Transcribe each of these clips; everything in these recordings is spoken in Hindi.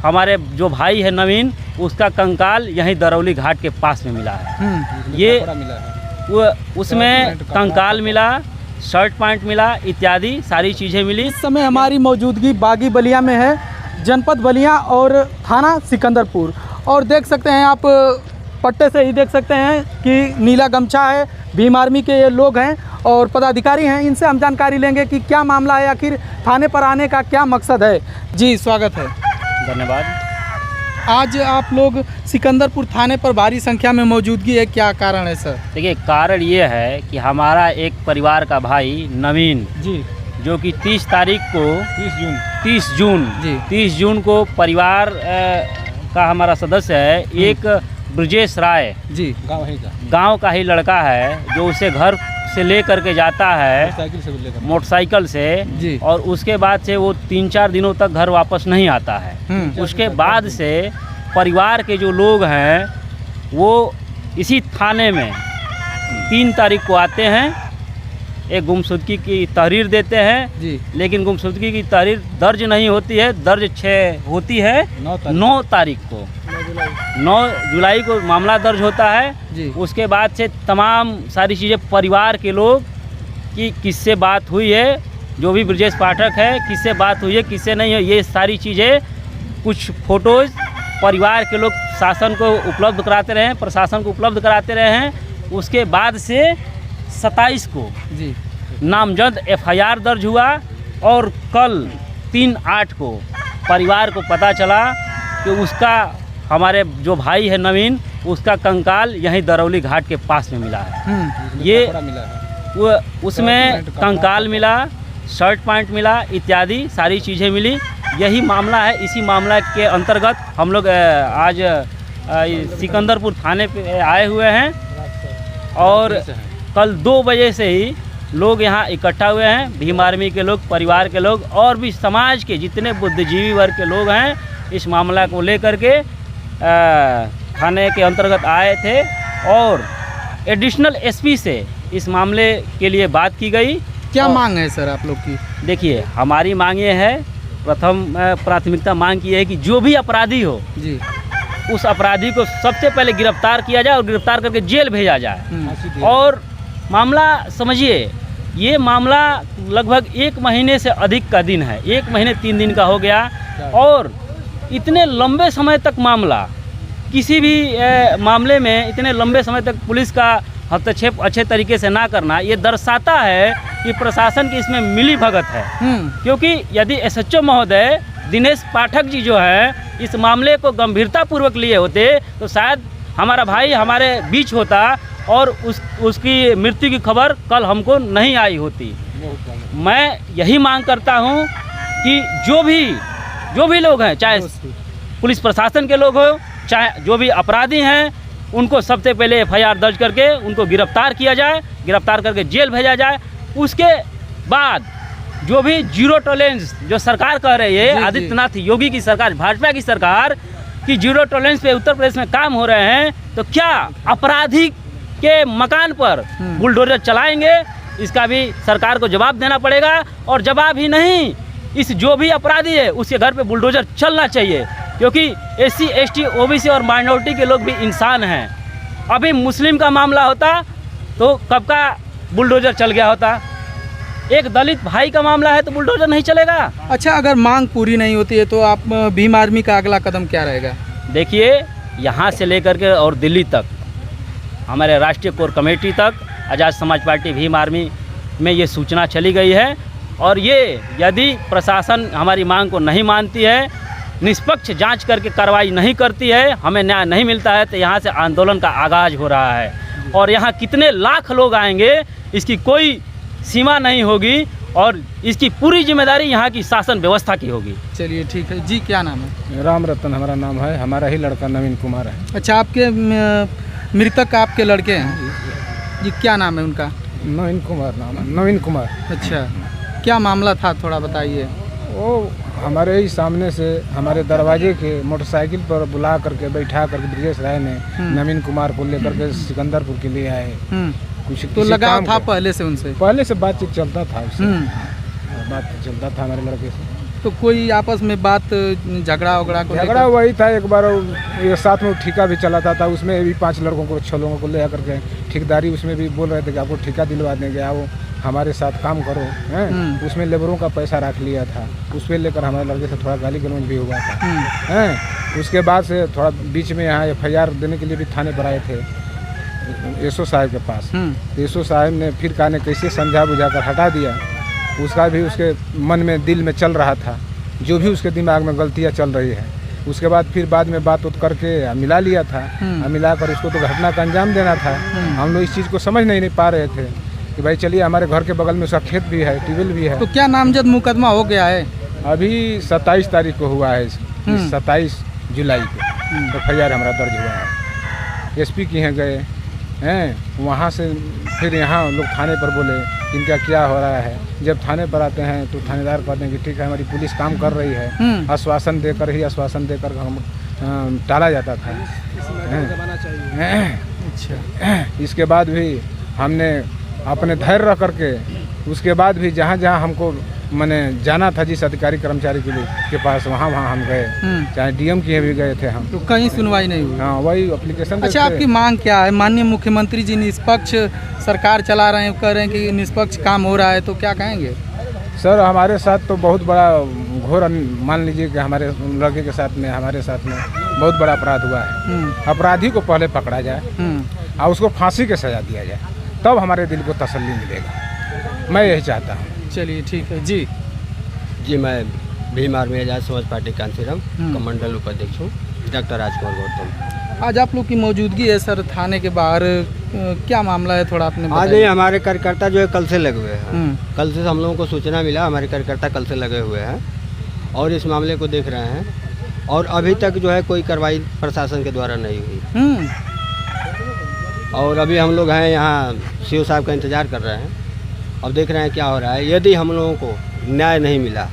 हमारे जो भाई है नवीन, उसका कंकाल यहीं दरौली घाट के पास में मिला है। ये उसमें कंकाल मिला, शर्ट पैंट मिला, इत्यादि सारी चीज़ें मिली। इस समय हमारी मौजूदगी बागी बलिया में है, जनपद बलिया और थाना सिकंदरपुर। और देख सकते हैं आप, पट्टे से ही देख सकते हैं कि नीला गमछा है, भीम आर्मी के ये लोग हैं और पदाधिकारी हैं। इनसे हम जानकारी लेंगे कि क्या मामला है, आखिर थाने पर आने का क्या मकसद है। जी स्वागत है। धन्यवाद। आज आप लोग सिकंदरपुर थाने पर भारी संख्या में मौजूदगी है, क्या कारण है सर? देखिए, कारण ये है कि हमारा एक परिवार का भाई नवीन जी, जो कि 30 तारीख को 30 जून को परिवार का हमारा सदस्य है, एक ब्रजेश राय जी, गांव का ही लड़का है, जो उसे घर से ले करके जाता है मोटरसाइकिल से जी। और उसके बाद से वो 3-4 दिनों तक घर वापस नहीं आता है। उसके बाद से परिवार के जो लोग हैं वो इसी थाने में 3 तारीख को आते हैं, एक गुमशुदगी की तहरीर देते हैं जी। लेकिन गुमशुदगी की तहरीर दर्ज नहीं होती है, दर्ज 6 होती है 9 तारीख को, 9 जुलाई को मामला दर्ज होता है जी। उसके बाद से तमाम सारी चीज़ें परिवार के लोग की किससे बात हुई है, जो भी ब्रजेश पाठक है किससे बात हुई है किससे नहीं है, ये सारी चीज़ें कुछ फ़ोटोज़ परिवार के लोग शासन को उपलब्ध कराते रहे हैं, प्रशासन को उपलब्ध कराते रहे हैं। उसके बाद से 27 को जी नामजद FIR दर्ज हुआ और कल 3/8 को परिवार को पता चला कि उसका, हमारे जो भाई है नवीन, उसका कंकाल यहीं दरौली घाट के पास में मिला है। ये उसमें कंकाल मिला, शर्ट पैंट मिला, इत्यादि सारी चीज़ें मिली। यही मामला है। इसी मामला के अंतर्गत हम लोग आज सिकंदरपुर थाने पे आए हुए हैं और कल 2 बजे से ही लोग यहाँ इकट्ठा हुए हैं। भीम आर्मी के लोग, परिवार के लोग और भी समाज के जितने बुद्धिजीवी वर्ग के लोग हैं, इस मामला को लेकर के थाने के अंतर्गत आए थे और एडिशनल SP से इस मामले के लिए बात की गई। क्या मांग है सर आप लोग की? देखिए, हमारी मांग ये है, प्रथम प्राथमिकता मांग की है कि जो भी अपराधी हो जी, उस अपराधी को सबसे पहले गिरफ्तार किया जाए और गिरफ्तार करके जेल भेजा जाए। और मामला समझिए, ये मामला लगभग 1 महीने से अधिक का दिन है, 1 महीने 3 दिन का हो गया और इतने लंबे समय तक मामला, किसी भी मामले में इतने लंबे समय तक पुलिस का हस्तक्षेप अच्छे तरीके से ना करना, ये दर्शाता है कि प्रशासन की इसमें मिली भगत है। क्योंकि यदि SHO महोदय दिनेश पाठक जी जो है इस मामले को गंभीरतापूर्वक लिए होते तो शायद हमारा भाई हमारे बीच होता और उसकी मृत्यु की खबर कल हमको नहीं आई होती। मैं यही मांग करता हूं कि जो भी लोग हैं, चाहे पुलिस प्रशासन के लोग हो, चाहे जो भी अपराधी हैं, उनको सबसे पहले FIR दर्ज करके उनको गिरफ्तार किया जाए, गिरफ्तार करके जेल भेजा जाए। उसके बाद जो भी जीरो टॉलरेंस जो सरकार कह रही है, आदित्यनाथ योगी की सरकार, भाजपा की सरकार की जीरो टॉलरेंस पे उत्तर प्रदेश में काम हो रहे हैं, तो क्या अपराधी के मकान पर बुलडोजर चलाएंगे? इसका भी सरकार को जवाब देना पड़ेगा। और जवाब ही नहीं, इस जो भी अपराधी है उसके घर पे बुलडोजर चलना चाहिए, क्योंकि SC ST OBC और माइनॉरिटी के लोग भी इंसान हैं। अभी मुस्लिम का मामला होता तो कब का बुलडोजर चल गया होता, एक दलित भाई का मामला है तो बुलडोजर नहीं चलेगा। अच्छा, अगर मांग पूरी नहीं होती है तो आप भीम आर्मी का अगला कदम क्या रहेगा? देखिए, यहाँ से लेकर के और दिल्ली तक, हमारे राष्ट्रीय कोर कमेटी तक, आज़ाद समाज पार्टी भीम आर्मी में ये सूचना चली गई है। और ये यदि प्रशासन हमारी मांग को नहीं मानती है, निष्पक्ष जांच करके कार्रवाई नहीं करती है, हमें न्याय नहीं मिलता है, तो यहाँ से आंदोलन का आगाज़ हो रहा है। और यहाँ कितने लाख लोग आएंगे इसकी कोई सीमा नहीं होगी और इसकी पूरी जिम्मेदारी यहाँ की शासन व्यवस्था की होगी। चलिए ठीक है जी। क्या नाम है? राम रतन हमारा नाम है, हमारा ही लड़का नवीन कुमार है। अच्छा, आपके मृतक आपके लड़के हैं जी, क्या नाम है उनका? नवीन कुमार नाम है, नवीन कुमार। अच्छा, क्या मामला था थोड़ा बताइए। वो हमारे ही सामने से हमारे दरवाजे के मोटरसाइकिल पर बुला करके बैठा करके ब्रजेश राय ने नवीन कुमार को लेकर के सिकंदरपुर के लिए आए। कुछ तो लगा था पहले से उनसे? पहले से बातचीत चलता था, बात चलता था हमारे लड़के से। तो कोई आपस में बात झगड़ा वगड़ा को झगड़ा वही था, एक बार ये साथ में ठेका भी चलाता था, उसमें भी 5 लड़कों को 6 लोगों को ले करके ठेकेदारी उसमें भी बोल रहे थे कि आपको ठेका दिलवा देंगे, आओ हमारे साथ काम करो हैं। उसमें लेबरों का पैसा रख लिया था, उस पर लेकर हमारे लड़के से थोड़ा गाली गलौज भी हुआ था हैं। उसके बाद से थोड़ा बीच में यहाँ FIR देने के लिए भी थाने पर आए थे एसओ साहब के पास। एसओ साहब ने फिर कहा कैसे समझा बुझा कर हटा दिया। उसका भी उसके मन में दिल में चल रहा था, जो भी उसके दिमाग में गलतियाँ चल रही है। उसके बाद फिर बाद में बात उत करके मिला लिया था, मिला कर उसको तो घटना का अंजाम देना था। हम लोग इस चीज़ को समझ नहीं पा रहे थे कि भाई चलिए हमारे घर के बगल में उसका खेत भी है, ट्यूबवेल भी है। तो क्या नामजद मुकदमा हो गया है? अभी 27 तारीख को हुआ है, 27 जुलाई को FIR हमारा दर्ज हुआ है। SP के यहाँ गए हैं, वहाँ से फिर यहाँ लोग थाने पर बोले इनका क्या हो रहा है। जब थाने पर आते हैं तो थानेदार कहते हैं कि ठीक है हमारी पुलिस काम कर रही है। आश्वासन देकर हम टाला जाता था। अच्छा, इसके बाद भी हमने अपने धैर्य रख करके उसके बाद भी जहाँ जहाँ हमको मैंने जाना था जिस अधिकारी कर्मचारी के पास, वहाँ हम गए, चाहे DM के भी गए थे हम, तो कहीं सुनवाई नहीं हुई। हाँ, वही एप्लीकेशन। अच्छा, आपकी मांग क्या है? माननीय मुख्यमंत्री जी निष्पक्ष सरकार चला रहे हैं, कह रहे हैं कि निष्पक्ष काम हो रहा है, तो क्या कहेंगे? सर हमारे साथ तो बहुत बड़ा घोर, मान लीजिए कि हमारे लड़के के साथ में हमारे साथ में बहुत बड़ा अपराध हुआ है। अपराधी को पहले पकड़ा जाए और उसको फांसी की सजा दिया जाए, तब हमारे दिल को तसल्ली मिलेगा। मैं यही चाहता हूँ। चलिए ठीक है जी। मैं भीम आर्मी आजाद समाज पार्टी कांसीराम कमंडल उपाध्यक्ष हूँ, डॉक्टर राजकुमार गौतम। आज आप लोग की मौजूदगी है सर थाने के बाहर, क्या मामला है थोड़ा आपने आज ये हमारे कार्यकर्ता जो है कल से लगे हुए हैं। कल से हम लोगों को सूचना मिला, हमारे कार्यकर्ता कल से लगे हुए हैं और इस मामले को देख रहे हैं। और अभी तक जो है कोई कार्रवाई प्रशासन के द्वारा नहीं हुई। और अभी हम लोग हैं यहाँ CO साहब का इंतज़ार कर रहे हैं। अब देख रहे हैं क्या हो रहा है। यदि हम लोगों को न्याय नहीं मिला,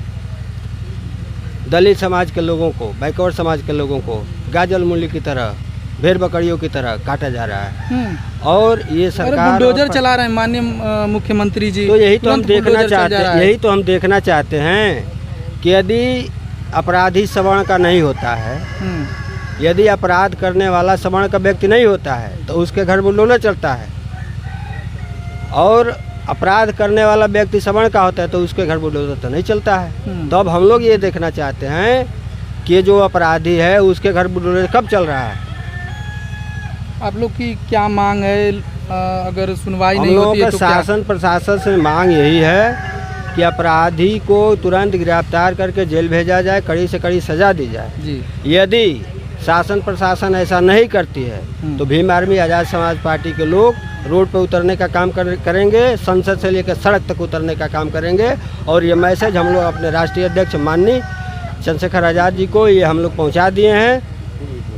दलित समाज के लोगों को, बैकवर्ड समाज के लोगों को गाजल मूली की तरह, भेड़ बकरियों की तरह काटा जा रहा है। और ये सरकार बुलडोजर चला रहे हैं माननीय मुख्यमंत्री जी। तो यही तो हम देखना चाहते हैं कि यदि अपराधी सवर्ण का नहीं होता है, यदि अपराध करने वाला सवर्ण का व्यक्ति नहीं होता है तो उसके घर बुलडोजर चलता है। और अपराध करने वाला व्यक्ति सवर्ण का होता है तो उसके घर बुलडोजर तो नहीं चलता है। तो अब हम लोग ये देखना चाहते हैं कि जो अपराधी है उसके घर बुलडोजर कब चल रहा है। आप लोग की क्या मांग है? अगर सुनवाई नहीं होती है तो शासन प्रशासन से मांग यही है कि अपराधी को तुरंत गिरफ्तार करके जेल भेजा जाए, कड़ी से कड़ी सजा दी जाए जी। यदि शासन प्रशासन ऐसा नहीं करती है तो भीम आर्मी आज़ाद समाज पार्टी के लोग रोड पर उतरने का काम करेंगे, संसद से लेकर सड़क तक उतरने का काम करेंगे। और ये मैसेज हम लोग अपने राष्ट्रीय अध्यक्ष माननीय चंद्रशेखर आज़ाद जी को ये हम लोग पहुंचा दिए हैं।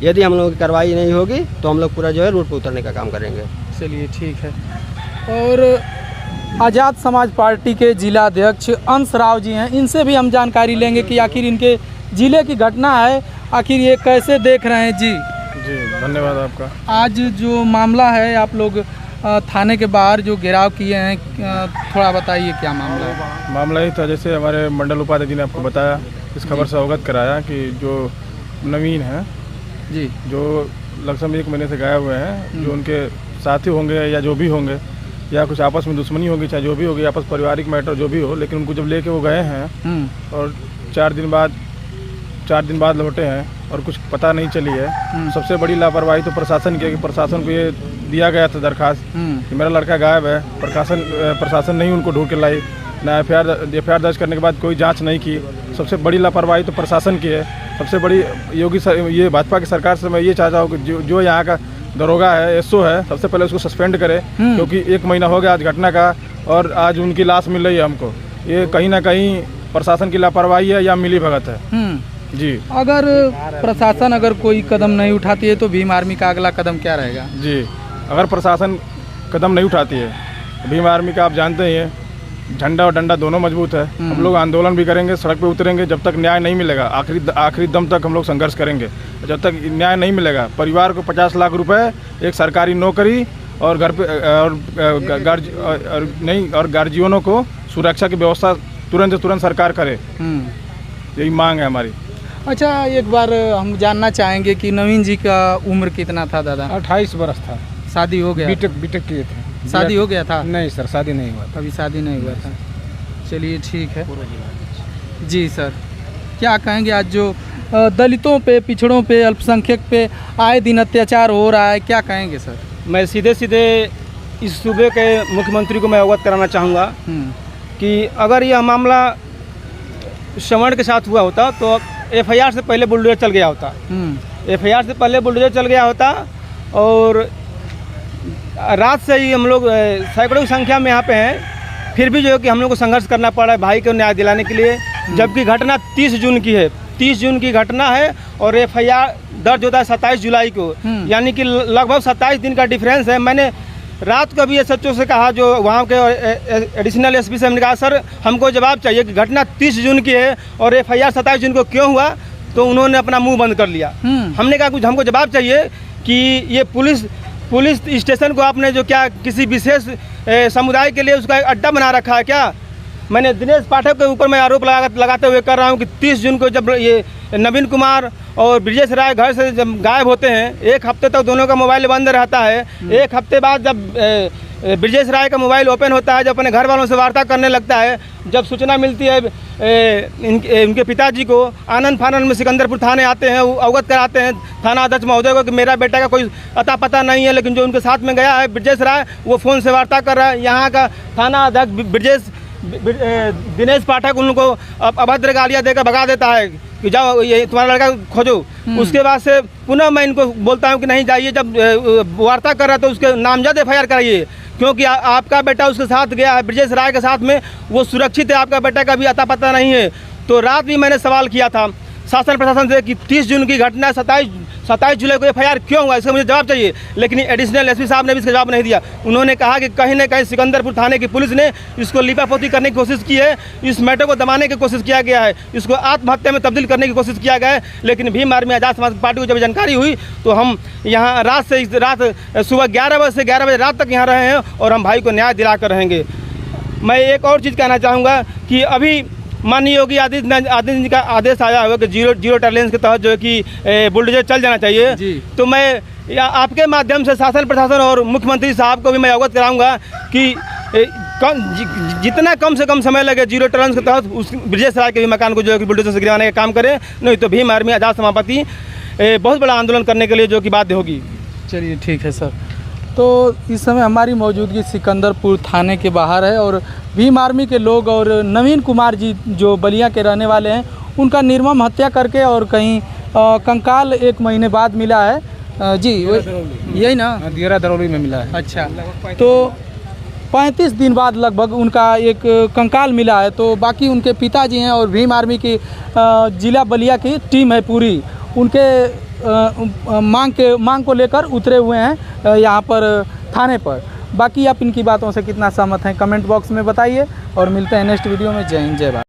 यदि हम लोगों की कार्रवाई नहीं होगी तो हम लोग पूरा जो है रोड पर उतरने का काम करेंगे। चलिए ठीक है। और आज़ाद समाज पार्टी के जिला अध्यक्ष अंश राव जी हैं, इनसे भी हम जानकारी लेंगे कि आखिर इनके ज़िले की घटना है, आखिर ये कैसे देख रहे हैं। जी धन्यवाद आपका। आज जो मामला है, आप लोग थाने के बाहर जो घेराव किए हैं, थोड़ा बताइए क्या मामला है। मामला ही था, जैसे हमारे मंडल उपाध्यक्ष जी ने आपको बताया, इस खबर से अवगत कराया कि जो नवीन है जी, जो लगभग 1 महीने से गायब हुए हैं, जो उनके साथी होंगे या जो भी होंगे या कुछ आपस में दुश्मनी होगी, चाहे जो भी होगी, आपस पारिवारिक मैटर जो भी हो, लेकिन उनको जब लेके वो गए हैं और 4 दिन बाद लौटे हैं और कुछ पता नहीं चली है। सबसे बड़ी लापरवाही तो प्रशासन की है कि प्रशासन को ये दिया गया था दरखास्त कि मेरा लड़का गायब है, प्रशासन नहीं उनको ढूंढ के लाई, ना FIR दर्ज करने के बाद कोई जांच नहीं की। सबसे बड़ी लापरवाही तो प्रशासन की है। सबसे बड़ी ये भाजपा की सरकार से मैं ये चाहता हूँ कि जो यहाँ का दरोगा है, SO है, सबसे पहले उसको सस्पेंड करे, क्योंकि 1 महीना हो गया आज घटना का और आज उनकी लाश मिल रही है हमको। ये कहीं ना कहीं प्रशासन की लापरवाही है या मिली भगत है जी। अगर प्रशासन अगर कोई कदम नहीं उठाती है तो भीम आर्मी का अगला कदम क्या रहेगा? जी, अगर प्रशासन कदम नहीं उठाती है, भीम आर्मी का आप जानते ही हैं, झंडा और डंडा दोनों मजबूत है। हम लोग आंदोलन भी करेंगे, सड़क पे उतरेंगे, जब तक न्याय नहीं मिलेगा आखिरी दम तक हम लोग संघर्ष करेंगे। जब तक न्याय नहीं मिलेगा, परिवार को 50 लाख रुपए, एक सरकारी नौकरी और घर पे और गार्जियनों को सुरक्षा की व्यवस्था तुरंत से तुरंत सरकार करे। यही मांग है हमारी। अच्छा, एक बार हम जानना चाहेंगे कि नवीन जी का उम्र कितना था दादा? 28 वर्ष था। शादी हो गया? बीटेक किए थे। शादी हो गया था? नहीं सर, शादी नहीं हुआ था। अभी शादी नहीं हुआ था। चलिए ठीक है जी सर। क्या कहेंगे आज जो दलितों पे, पिछड़ों पे, अल्पसंख्यक पे आए दिन अत्याचार हो रहा है, क्या कहेंगे सर? मैं सीधे सीधे इस सूबे के मुख्यमंत्री को मैं अवगत कराना चाहूँगा कि अगर यह मामला श्रवण के साथ हुआ होता तो एफआईआर से पहले बुलडोजर चल गया होता। एफआईआर से पहले बुलडोजर चल गया होता और रात से ही हम लोग सैकड़ों की संख्या में यहाँ पे हैं, फिर भी जो है कि हम लोग को संघर्ष करना पड़ा है भाई को न्याय दिलाने के लिए। जबकि घटना 30 जून की है, 30 जून की घटना है और एफआईआर दर्ज होता है 27 जुलाई को, यानी कि लगभग 27 दिन का डिफरेंस है। मैंने रात को भी एसएचओ से कहा, जो वहाँ के एडिशनल एसपी से, हमने कहा सर हमको जवाब चाहिए कि घटना 30 जून की है और एफआईआर 27 जून को क्यों हुआ, तो उन्होंने अपना मुंह बंद कर लिया। हमने कहा कुछ हमको जवाब चाहिए कि ये पुलिस स्टेशन को आपने जो क्या किसी विशेष समुदाय के लिए उसका एक अड्डा बना रखा है क्या? मैंने दिनेश पाठक के ऊपर मैं आरोप लगाते हुए कर रहा हूँ कि 30 जून को जब ये नवीन कुमार और ब्रिजेश राय घर से जब गायब होते हैं, एक हफ्ते तक दोनों का मोबाइल बंद रहता है। एक हफ्ते बाद जब ब्रिजेश राय का मोबाइल ओपन होता है, जब अपने घर वालों से वार्ता करने लगता है, जब सूचना मिलती है इनके पिताजी को, आनंद फानंद में सिकंदरपुर थाने आते हैं, अवगत कराते हैं थाना अध्यक्ष महोदय को कि मेरा बेटा का कोई अता पता नहीं है, लेकिन जो उनके साथ में गया है ब्रिजेश राय, वो फ़ोन से वार्ता कर रहा है। यहाँ का थाना अध्यक्ष दिनेश पाठक उनको अभद्र गालियाँ देकर भगा देता है कि जाओ ये तुम्हारा लड़का खोजो। उसके बाद से पुनः मैं इनको बोलता हूँ कि नहीं जाइए, जब वार्ता कर रहा है तो उसके नामजद एफआईआर कराइए, क्योंकि आपका बेटा उसके साथ गया है, ब्रिजेश राय के साथ में, वो सुरक्षित है, आपका बेटा का भी अता पता नहीं है। तो रात भी मैंने सवाल किया था शासन प्रशासन से कि 30 जून की घटना 27 जुलाई को एफआईआर क्यों हुआ, इसका मुझे जवाब चाहिए। लेकिन एडिशनल एसपी साहब ने भी इसका जवाब नहीं दिया। उन्होंने कहा कि कहीं ना कहीं सिकंदरपुर थाने की पुलिस ने इसको लिपापोती करने की कोशिश की है, इस मैटर को दबाने की कोशिश किया गया है, इसको आत्महत्या में तब्दील करने की कोशिश किया गया है। लेकिन भीम आर्मी आज़ाद समाज पार्टी को जब जानकारी हुई तो हम यहाँ रात सुबह 11 बजे से 11 बजे रात तक यहाँ रहे हैं और हम भाई को न्याय दिला कर रहेंगे। मैं एक और चीज़ कहना चाहूँगा कि अभी माननीय योगी आदित्यनाथ जी का आदेश आया हुआ कि जीरो टॉलरेंस के तहत जो है कि बुलडोजर चल जाना चाहिए। तो मैं आपके माध्यम से शासन प्रशासन और मुख्यमंत्री साहब को भी मैं अवगत कराऊंगा कि जितना कम से कम समय लगे जीरो टॉलरेंस के तहत उस ब्रिजेश राय के भी मकान को जो है कि बुलडोजर से गिराने का काम करें, नहीं तो भीम आर्मी आज़ाद समापति बहुत बड़ा आंदोलन करने के लिए जो कि बाध्य होगी। चलिए ठीक है सर। तो इस समय हमारी मौजूदगी सिकंदरपुर थाने के बाहर है और भीम आर्मी के लोग और नवीन कुमार जी जो बलिया के रहने वाले हैं, उनका निर्मम हत्या करके और कहीं कंकाल 1 महीने बाद मिला है जी, यही ना, दियरा दरौली में मिला है। अच्छा, तो 35 दिन बाद लगभग उनका एक कंकाल मिला है। तो बाकी उनके पिताजी हैं और भीम आर्मी की जिला बलिया की टीम है पूरी, उनके मांग को लेकर उतरे हुए हैं यहाँ पर थाने पर। बाकी आप इनकी बातों से कितना सहमत हैं कमेंट बॉक्स में बताइए और मिलते हैं नेक्स्ट वीडियो में। जय हिंद, जय भारत।